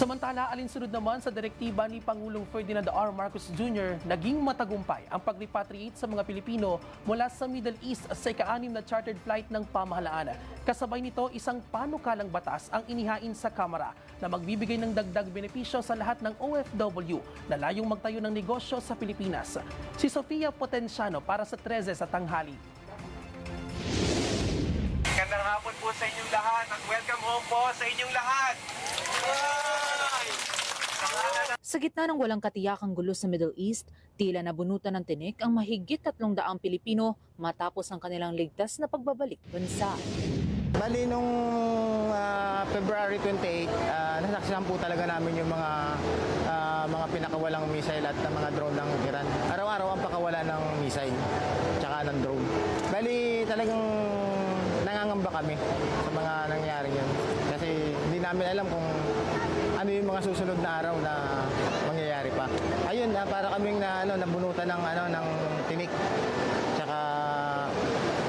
Samantala, alinsunod naman sa direktiba ni Pangulong Ferdinand R. Marcos Jr., naging matagumpay ang pag-repatriate sa mga Pilipino mula sa Middle East sa ika-6 na chartered flight ng pamahalaan. Kasabay nito, isang panukalang batas ang inihain sa Kamara na magbibigay ng dagdag benepisyo sa lahat ng OFW na layong magtayo ng negosyo sa Pilipinas. Si Sofia Potenciano para sa 13 sa tanghali. Magandang hapon po sa inyong lahat at welcome home po sa inyong lahat. Sa gitna ng walang katiyakang gulo sa Middle East, tila nabunutan ng tinik ang mahigit 300 Pilipino matapos ang kanilang ligtas na pagbabalik bansa. Bali nung February 28, nasaksihan po talaga namin yung mga pinakawalang missile at mga drone ng Iran. Araw-araw ang pakawala ng missile tsaka ng drone. Bali talagang nangangamba kami sa mga nangyari yun. Kasi hindi namin alam kung ano yung mga susunod na araw na mangyayari pa. Ayun, para kaming nabunutan ng tinik. Tsaka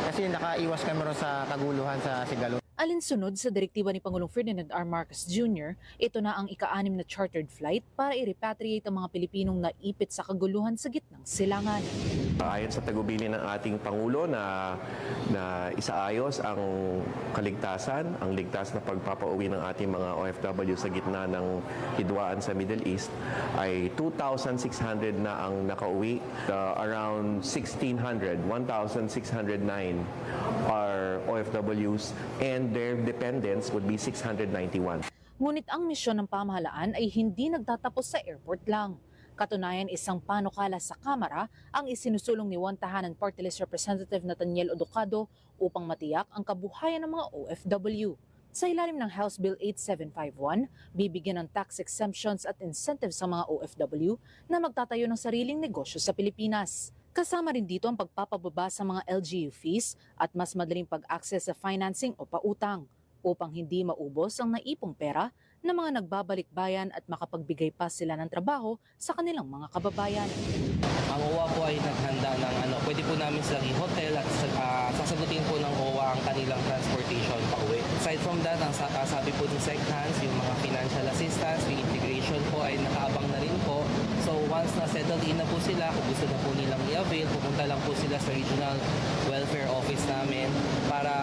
kasi nakaiwas kami ron sa kaguluhan sa Sigalo. Alinsunod sa direktiba ni Pangulong Ferdinand R. Marcos Jr., ito na ang ika-6 na chartered flight para i-repatriate ang mga Pilipinong naipit sa kaguluhan sa gitnang silangan. Ayon sa tagubilin ng ating Pangulo na isaayos ang kaligtasan, ang ligtas na pagpapauwi ng ating mga OFW sa gitna ng hidwaan sa Middle East, ay 2,600 na ang nakauwi. Around 1,609 are OFWs and their dependents would be 691. Ngunit ang misyon ng pamahalaan ay hindi nagtatapos sa airport lang. Katunayan, isang panukala sa Kamara ang isinusulong ni One Tahanan Party List Representative Nathaniel Odocado upang matiyak ang kabuhayan ng mga OFW. Sa ilalim ng House Bill 8751, bibigyan ng tax exemptions at incentives sa mga OFW na magtatayo ng sariling negosyo sa Pilipinas. Kasama rin dito ang pagpapababa sa mga LGU fees at mas madaling pag-access sa financing o pautang upang hindi maubos ang naipong pera ng mga nagbabalik bayan at makapagbigay pa sila ng trabaho sa kanilang mga kababayan. Ang OWA po ay naghanda ng pwede po namin silang i-hotel at sasagutin po ng OWA ang kanilang transportation pa uwi. Aside from that, ang sabi po ng SecHans, yung mga financial assistance, yung integration po ay nakaabang na rin po. So once na settled in na po sila, kung gusto na po nilang i-avail, pumunta lang po sila sa Regional Welfare Office namin para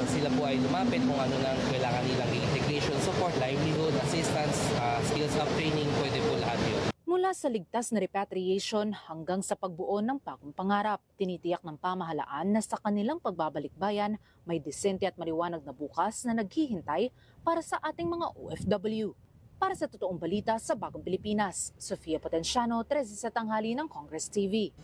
sila po ay lumapit kung ano lang kailangan nilang integration support, livelihood, assistance, skills up training, pwede po lahat yun. Mula sa ligtas na repatriation hanggang sa pagbuo ng bagong pangarap, tinitiyak ng pamahalaan na sa kanilang pagbabalik bayan, may disente at maliwanag na bukas na naghihintay para sa ating mga OFW. Para sa totoong balita sa Bagong Pilipinas, Sofia Potenciano, 13 sa tanghali ng Congress TV.